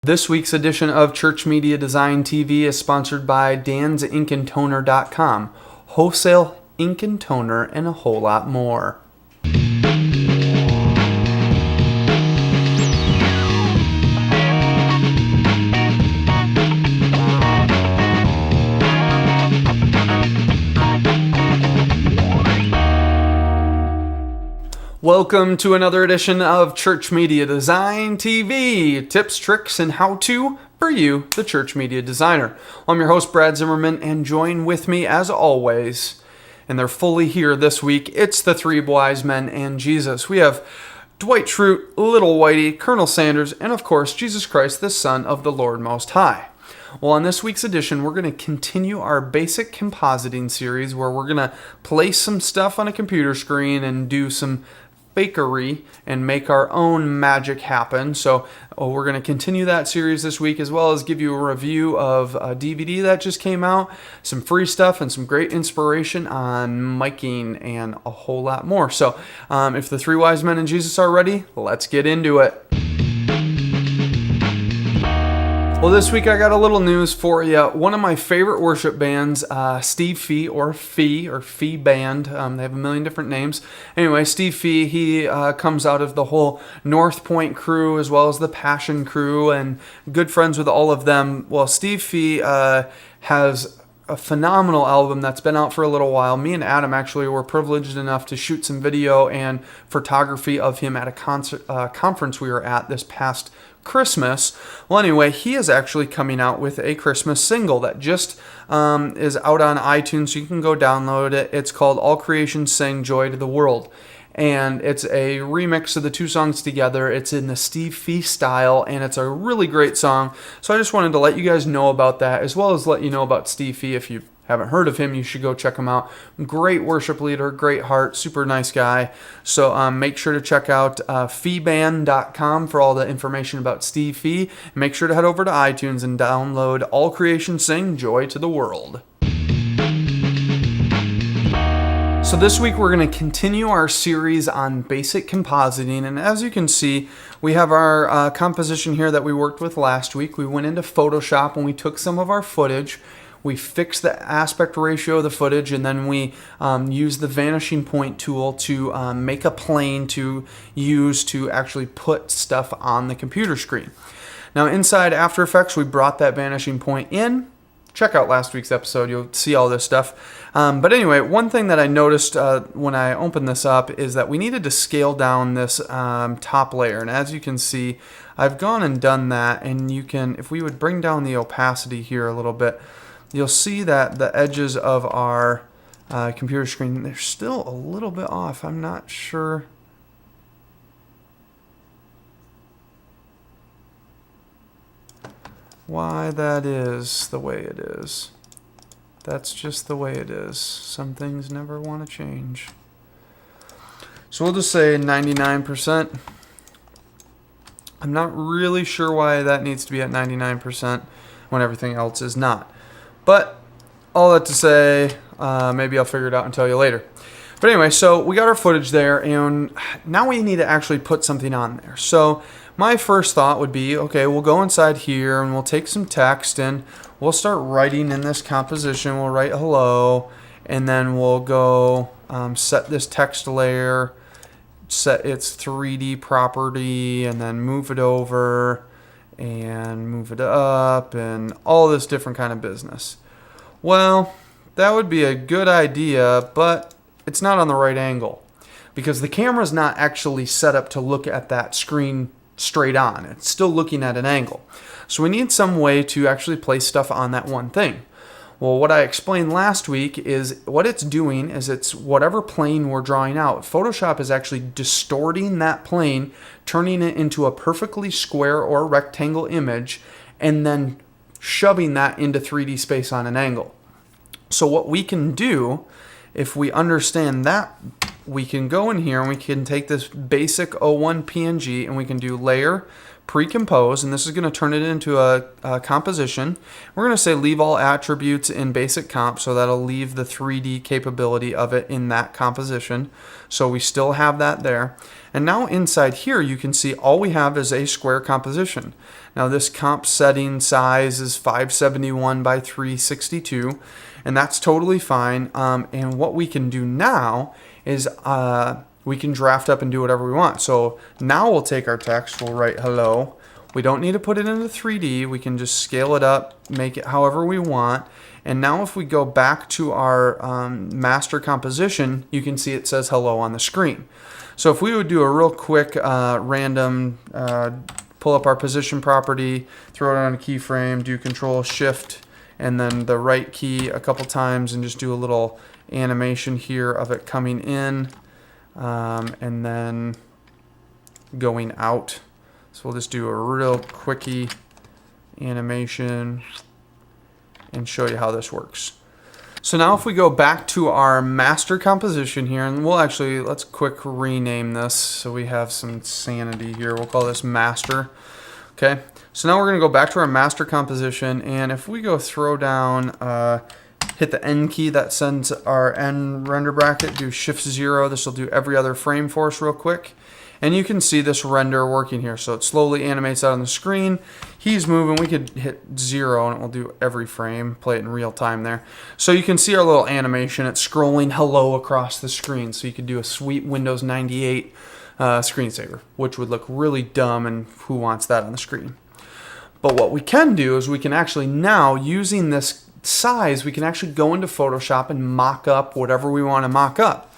This week's edition of Church Media Design TV is sponsored by dan'sinnkandtoner.com, wholesale ink and toner, and a whole lot more. Welcome to another edition of Church Media Design TV, tips, tricks, and how-to for you, the church media designer. I'm your host, Brad Zimmerman, and join with me as always, and they're fully here this week, it's the three wise men and Jesus. We have Dwight Schrute, Little Whitey, Colonel Sanders, and of course, Jesus Christ, the Son of the Lord Most High. Well, on this week's edition, we're going to continue our basic compositing series where we're going to place some stuff on a computer screen and do some fakery and make our own magic happen. So we're going to continue that series this week, as well as give you a review of a DVD that just came out, some free stuff, and some great inspiration on miking and a whole lot more. So if the three wise men and Jesus are ready, let's get into it. Well, this week I got a little news for you. One of my favorite worship bands, Steve Fee, or Fee Band, they have a million different names. Anyway, Steve Fee, he comes out of the whole North Point crew as well as the Passion crew, and good friends with all of them. Well, Steve Fee has a phenomenal album that's been out for a little while. Me and Adam actually were privileged enough to shoot some video and photography of him at a conference we were at this past Christmas. Well, anyway, he is actually coming out with a Christmas single that just is out on iTunes, so you can go download it. It's called All Creation Sing Joy to the World, and it's a remix of the two songs together. It's in the Steve Fee style, and it's a really great song. So I just wanted to let you guys know about that, as well as let you know about Steve Fee. If you haven't heard of him, you should go check him out. Great worship leader, great heart, super nice guy. So make sure to check out feeband.com for all the information about Steve Fee. Make sure to head over to iTunes and download All Creation Sing Joy to the World. So this week we're going to continue our series on basic compositing, and as you can see, we have our composition here that we worked with last week. We went into Photoshop and we took some of our footage. We fixed the aspect ratio of the footage, and then we used the vanishing point tool to make a plane to use to actually put stuff on the computer screen. Now inside After Effects, we brought that vanishing point in. Check out last week's episode, you'll see all this stuff. But anyway, one thing that I noticed when I opened this up is that we needed to scale down this top layer. And as you can see, I've gone and done that, and you can, if we would bring down the opacity here a little bit, you'll see that the edges of our computer screen, they're still a little bit off. I'm not sure. Why that is the way it is. That's just the way it is. Some things never want to change. So we'll just say 99%. I'm not really sure why that needs to be at 99% when everything else is not. But all that to say, maybe I'll figure it out and tell you later. But anyway, so we got our footage there, and now we need to actually put something on there. So my first thought would be, okay, we'll go inside here and we'll take some text and we'll start writing in this composition. We'll write hello, and then we'll go set this text layer, set its 3D property, and then move it over and move it up and all this different kind of business. Well, that would be a good idea, but it's not on the right angle because the camera's not actually set up to look at that screen straight on. It's still looking at an angle. So we need some way to actually place stuff on that one thing. Well, what I explained last week is what it's doing is it's whatever plane we're drawing out. Photoshop is actually distorting that plane, turning it into a perfectly square or rectangle image, and then shoving that into 3D space on an angle. So what we can do, if we understand that, we can go in here and we can take this basic 01 PNG and we can do layer, pre-compose, and this is going to turn it into a composition. We're going to say leave all attributes in basic comp, so that'll leave the 3D capability of it in that composition. So we still have that there. And now inside here, you can see all we have is a square composition. Now this comp setting size is 571 by 362, and that's totally fine. And what we can do now is we can draft up and do whatever we want. So now we'll take our text, we'll write hello. We don't need to put it into 3D. We can just scale it up, make it however we want. And now if we go back to our master composition, you can see it says hello on the screen. So if we would do a real quick random, pull up our position property, throw it on a keyframe, do Control Shift, and then the right key a couple times, and just do a little animation here of it coming in and then going out. So we'll just do a real quickie animation and show you how this works. So now if we go back to our master composition here, and let's quick rename this so we have some sanity here. We'll call this master. Okay, so now we're going to go back to our master composition, and if we go throw down, hit the N key, that sends our N render bracket, do Shift-0. This will do every other frame for us real quick. And you can see this render working here. So it slowly animates out on the screen. He's moving. We could hit 0 and it will do every frame, play it in real time there. So you can see our little animation. It's scrolling hello across the screen. So you could do a sweet Windows 98 screensaver, which would look really dumb, and who wants that on the screen? But what we can do is we can actually now, using this size, we can actually go into Photoshop and mock up whatever we want to mock up.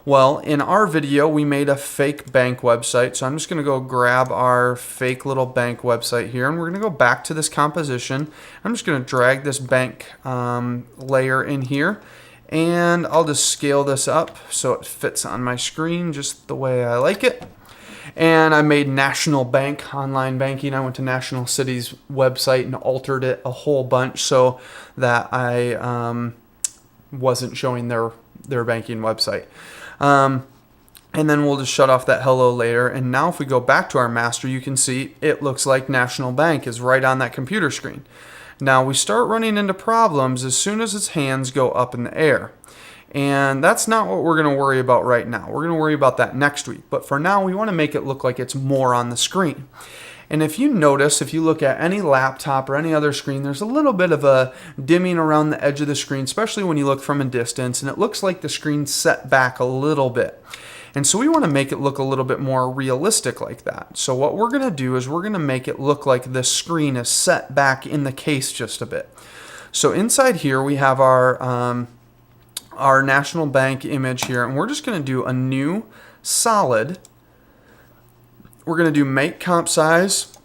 Well, in our video, we made a fake bank website. So I'm just going to go grab our fake little bank website here, and we're going to go back to this composition. I'm just going to drag this bank layer in here, and I'll just scale this up so it fits on my screen just the way I like it. And I made National Bank online banking. I went to National City's website and altered it a whole bunch so that I wasn't showing their banking website. And then we'll just shut off that hello later. And now if we go back to our master, you can see it looks like National Bank is right on that computer screen. Now we start running into problems as soon as its hands go up in the air. And that's not what we're going to worry about right now. We're going to worry about that next week. But for now, we want to make it look like it's more on the screen. And if you notice, if you look at any laptop or any other screen, there's a little bit of a dimming around the edge of the screen, especially when you look from a distance, and it looks like the screen's set back a little bit. And so we want to make it look a little bit more realistic like that. So what we're going to do is we're going to make it look like this screen is set back in the case just a bit. So inside here we have our National Bank image here, and we're just going to do a new solid. We're going to do make comp size,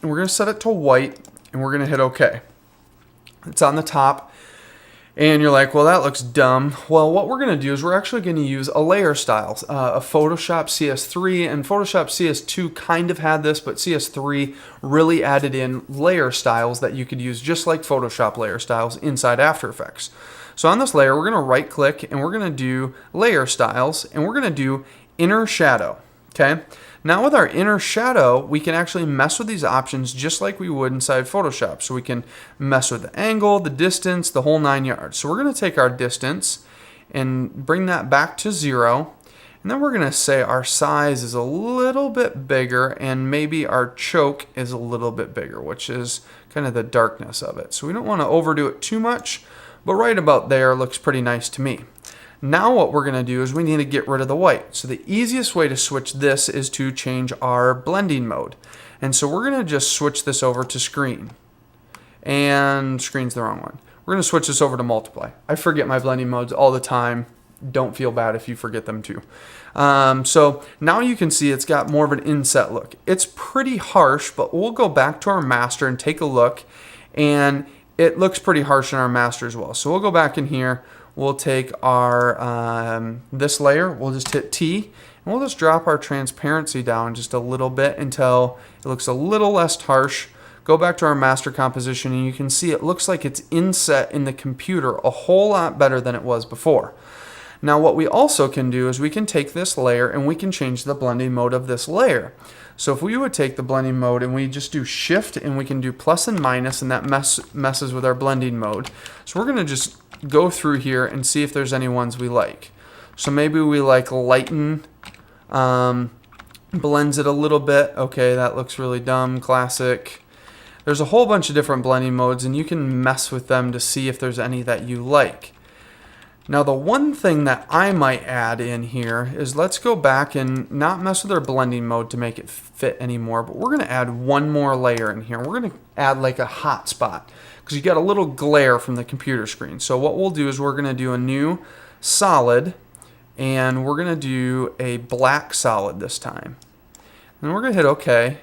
and we're going to set it to white, and we're going to hit OK. It's on the top, and you're like, well, that looks dumb. Well, what we're going to do is we're actually going to use a layer style. A Photoshop CS3 and Photoshop CS2 kind of had this, but CS3 really added in layer styles that you could use just like Photoshop layer styles inside After Effects. So on this layer, we're going to right click, and we're going to do layer styles, and we're going to do inner shadow. Okay. Now with our inner shadow, we can actually mess with these options just like we would inside Photoshop. So we can mess with the angle, the distance, the whole 9 yards. So we're going to take our distance and bring that back to 0. And then we're going to say our size is a little bit bigger, and maybe our choke is a little bit bigger, which is kind of the darkness of it. So we don't want to overdo it too much, but right about there looks pretty nice to me. Now what we're going to do is we need to get rid of the white. So the easiest way to switch this is to change our blending mode. And so we're going to just switch this over to screen. And screen's the wrong one. We're going to switch this over to multiply. I forget my blending modes all the time. Don't feel bad if you forget them too. So now you can see it's got more of an inset look. It's pretty harsh, but we'll go back to our master and take a look. And it looks pretty harsh in our master as well. So we'll go back in here. We'll take our this layer, we'll just hit T, and we'll just drop our transparency down just a little bit until it looks a little less harsh. Go back to our master composition, and you can see it looks like it's inset in the computer a whole lot better than it was before. Now what we also can do is we can take this layer and we can change the blending mode of this layer. So if we would take the blending mode and we just do shift and we can do plus and minus, and that messes with our blending mode. So we're going to just go through here and see if there's any ones we like. So maybe we like lighten, blends it a little bit. Okay, that looks really dumb, classic. There's a whole bunch of different blending modes and you can mess with them to see if there's any that you like. Now the one thing that I might add in here is let's go back and not mess with our blending mode to make it fit anymore, but we're going to add one more layer in here. We're going to add like a hot spot because you got a little glare from the computer screen. So what we'll do is we're going to do a new solid and we're going to do a black solid this time. And we're going to hit OK.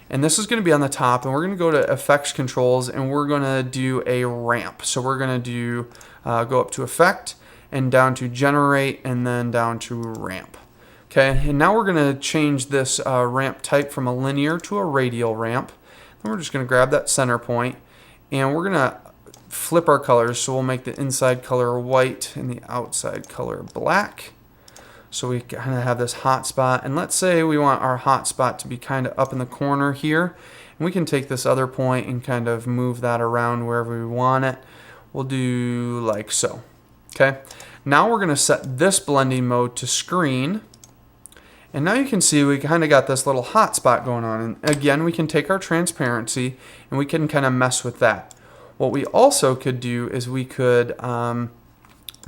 And this is going to be on the top, and we're going to go to Effects Controls, and we're going to do a ramp. So we're going to do go up to Effect, and down to Generate, and then down to Ramp. Okay, and now we're going to change this ramp type from a linear to a radial ramp. Then we're just going to grab that center point, and we're going to flip our colors. So we'll make the inside color white and the outside color black. So we kind of have this hot spot, and let's say we want our hot spot to be kind of up in the corner here, and we can take this other point and kind of move that around wherever we want it. We'll do like so. Okay, now we're going to set this blending mode to screen, and now you can see we kind of got this little hot spot going on, and again we can take our transparency and we can kind of mess with that. What we also could do is we could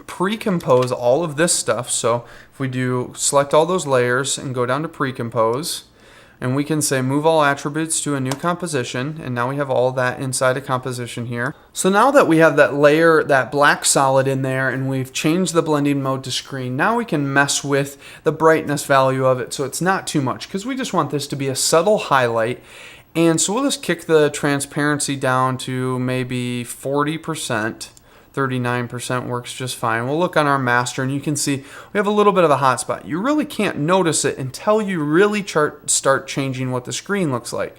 pre-compose all of this stuff. So if we do select all those layers and go down to pre-compose, and we can say move all attributes to a new composition, and now we have all that inside a composition here. So now that we have that layer, that black solid in there, and we've changed the blending mode to screen, now we can mess with the brightness value of it so it's not too much, because we just want this to be a subtle highlight. And so we'll just kick the transparency down to maybe 40%. 39% works just fine. We'll look on our master and you can see we have a little bit of a hot spot. You really can't notice it until you really start changing what the screen looks like.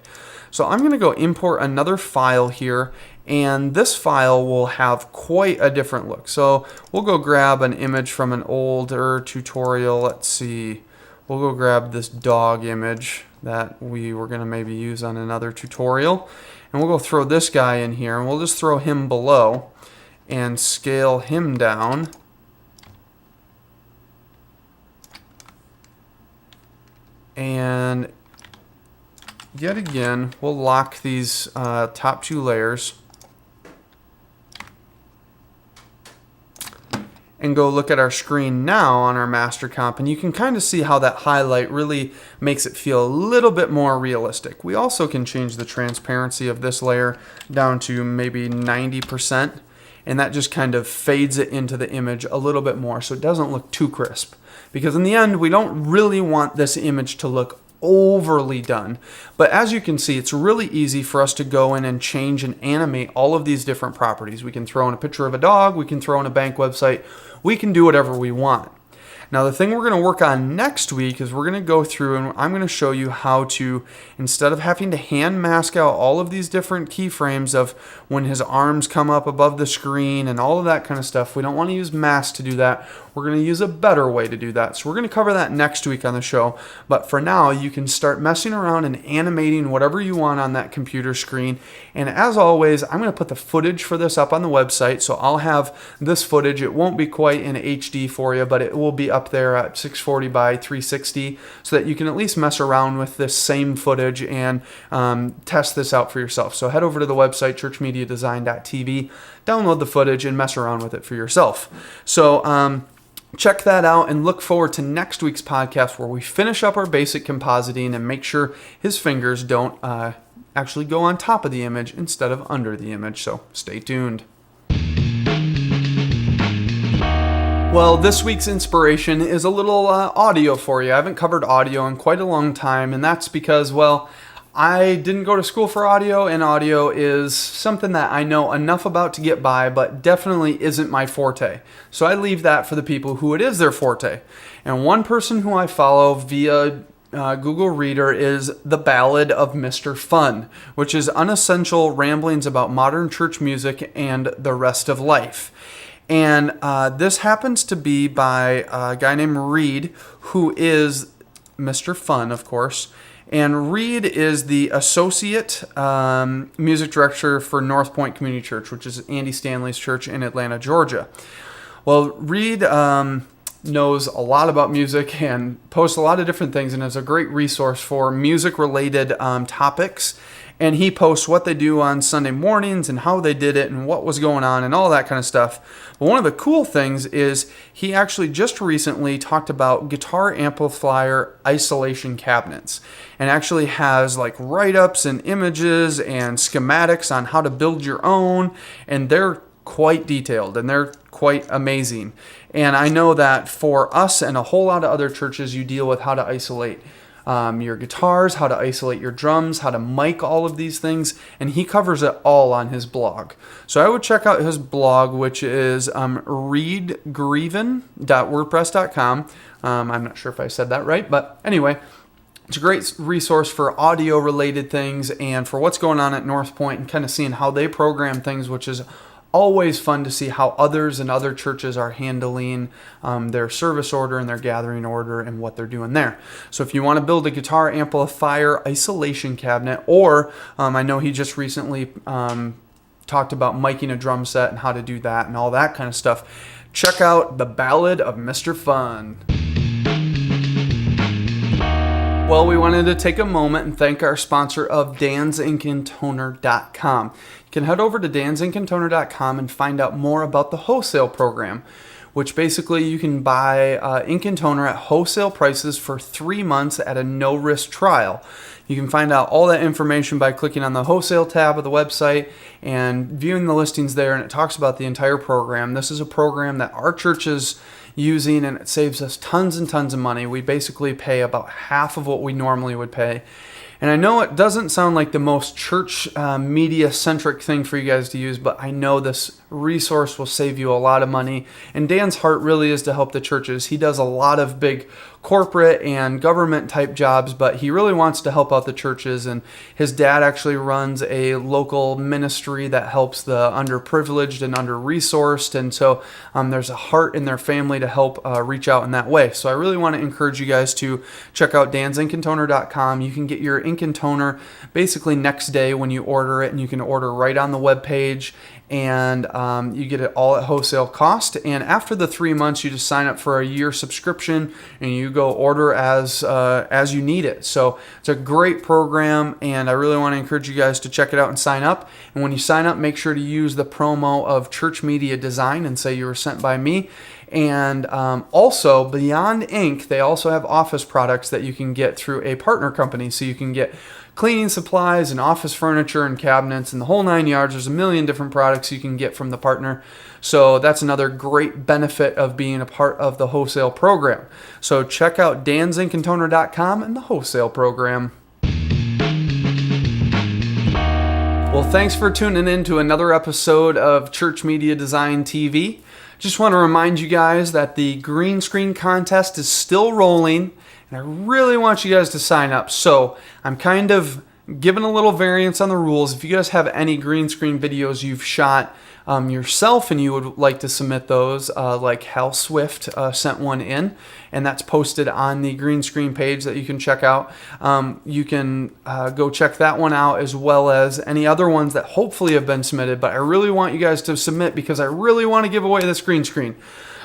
So I'm going to go import another file here, and this file will have quite a different look. So we'll go grab an image from an older tutorial. Let's see. We'll go grab this dog image that we were going to maybe use on another tutorial, and we'll go throw this guy in here, and we'll just throw him below and scale him down. And yet again, we'll lock these top two layers and go look at our screen now on our master comp, and you can kind of see how that highlight really makes it feel a little bit more realistic. We also can change the transparency of this layer down to maybe 90%. And that just kind of fades it into the image a little bit more so it doesn't look too crisp. Because in the end, we don't really want this image to look overly done. But as you can see, it's really easy for us to go in and change and animate all of these different properties. We can throw in a picture of a dog, we can throw in a bank website, we can do whatever we want. Now the thing we're going to work on next week is we're going to go through and I'm going to show you how to, instead of having to hand mask out all of these different keyframes of when his arms come up above the screen and all of that kind of stuff, we don't want to use mask to do that. We're going to use a better way to do that. So we're going to cover that next week on the show. But for now, you can start messing around and animating whatever you want on that computer screen. And as always, I'm going to put the footage for this up on the website. So I'll have this footage. It won't be quite in HD for you, but it will be up there at 640 by 360 so that you can at least mess around with this same footage and test this out for yourself. So head over to the website, ChurchMediaDesign.tv, download the footage and mess around with it for yourself. So check that out and look forward to next week's podcast where we finish up our basic compositing and make sure his fingers don't actually go on top of the image instead of under the image. So stay tuned. Well, this week's inspiration is a little audio for you. I haven't covered audio in quite a long time, and that's because, well, I didn't go to school for audio, and audio is something that I know enough about to get by, but definitely isn't my forte. So I leave that for the people who it is their forte. And one person who I follow via Google Reader is The Ballad of Mr. Fun, which is unessential ramblings about modern church music and the rest of life. And this happens to be by a guy named Reed, who is Mr. Fun, of course. And Reed is the associate music director for North Point Community Church, which is Andy Stanley's church in Atlanta, Georgia. Well, Reed knows a lot about music and posts a lot of different things and is a great resource for music-related topics. And he posts what they do on Sunday mornings and how they did it and what was going on and all that kind of stuff. But one of the cool things is he actually just recently talked about guitar amplifier isolation cabinets and actually has like write-ups and images and schematics on how to build your own. And they're quite detailed and they're quite amazing. And I know that for us and a whole lot of other churches, you deal with how to isolate your guitars, how to isolate your drums, how to mic all of these things, and he covers it all on his blog. So I would check out his blog, which is reedgreven.wordpress.com. I'm not sure if I said that right, but anyway, it's a great resource for audio-related things and for what's going on at North Point and kind of seeing how they program things, which is always fun to see how others and other churches are handling their service order and their gathering order and what they're doing there. So if you want to build a guitar amplifier isolation cabinet, or I know he just recently talked about miking a drum set and how to do that and all that kind of stuff, check out The Ballad of Mr. Fun. Well, we wanted to take a moment and thank our sponsor of danzinkandtoner.com. You can head over to danzinkandtoner.com and find out more about the wholesale program, which basically you can buy ink and toner at wholesale prices for 3 months at a no-risk trial. You can find out all that information by clicking on the wholesale tab of the website and viewing the listings there, and it talks about the entire program. This is a program that our church is using, and it saves us tons and tons of money. We basically pay about half of what we normally would pay. And I know it doesn't sound like the most church media-centric thing for you guys to use, but I know this resource will save you a lot of money. And Dan's heart really is to help the churches. He does a lot of big corporate and government type jobs, but he really wants to help out the churches. And his dad actually runs a local ministry that helps the underprivileged and under-resourced. And so there's a heart in their family to help reach out in that way. So I really want to encourage you guys to check out danzinkandtoner.com. You can get your ink and toner basically next day when you order it, and you can order right on the web page. And you get it all at wholesale cost. And after the 3 months, you just sign up for a year subscription and you go order as you need it. So it's a great program, and I really want to encourage you guys to check it out and sign up. And when you sign up, make sure to use the promo of Church Media Design and say you were sent by me. And also, beyond ink, they also have office products that you can get through a partner company. So you can get cleaning supplies and office furniture and cabinets and the whole 9 yards. There's a million different products you can get from the partner. So that's another great benefit of being a part of the wholesale program. So check out danzinkandtoner.com and the wholesale program. Well, thanks for tuning in to another episode of Church Media Design TV. Just want to remind you guys that the green screen contest is still rolling, and I really want you guys to sign up. So I'm kind of giving a little variance on the rules. If you guys have any green screen videos you've shot yourself and you would like to submit those, like Hal Swift sent one in, and that's posted on the green screen page that you can check out. You can go check that one out, as well as any other ones that hopefully have been submitted. But I really want you guys to submit because I really want to give away this green screen.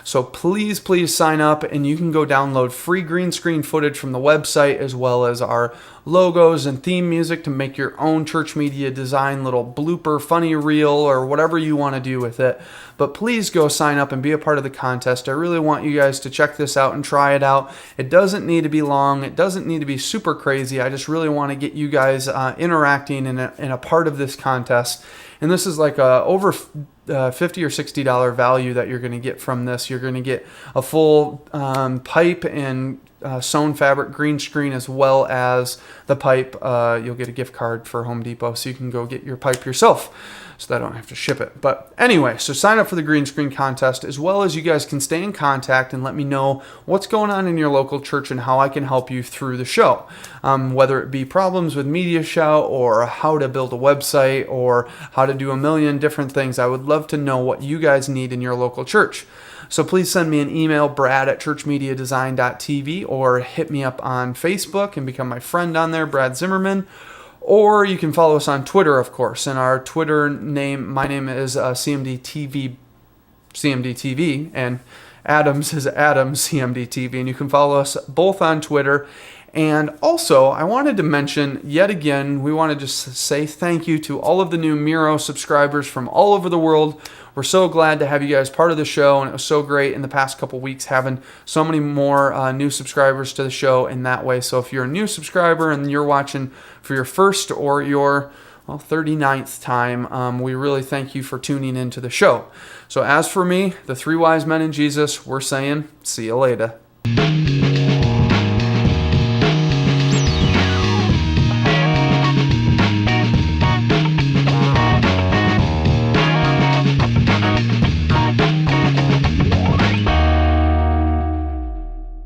So please, please sign up, and you can go download free green screen footage from the website, as well as our logos and theme music to make your own church media design little blooper funny reel or whatever you want to do with it. But please go sign up and be a part of the contest. I really want you guys to check this out and try it out. It doesn't need to be long. It doesn't need to be super crazy. I just really want to get you guys interacting in a part of this contest. And this is like over $50 or $60 value that you're going to get from this. You're going to get a full pipe and sewn fabric green screen as well as the pipe. You'll get a gift card for Home Depot so you can go get your pipe yourself, so that I don't have to ship it. But anyway, so sign up for the green screen contest, as well as you guys can stay in contact and let me know what's going on in your local church and how I can help you through the show. Whether it be problems with Media Shout or how to build a website or how to do a million different things, I would love to know what you guys need in your local church. So please send me an email, brad@ChurchMediaDesign.tv, or hit me up on Facebook and become my friend on there, Brad Zimmerman. Or you can follow us on Twitter, of course. And our Twitter name, my name is CMDTV, and Adams is Adams CMDTV. And you can follow us both on Twitter. And also, I wanted to mention, yet again, we want to just say thank you to all of the new Miro subscribers from all over the world. We're so glad to have you guys part of the show, and it was so great in the past couple weeks having so many more new subscribers to the show in that way. So if you're a new subscriber and you're watching for your first or your 39th time, we really thank you for tuning into the show. So as for me, the three wise men and Jesus, we're saying, see you later.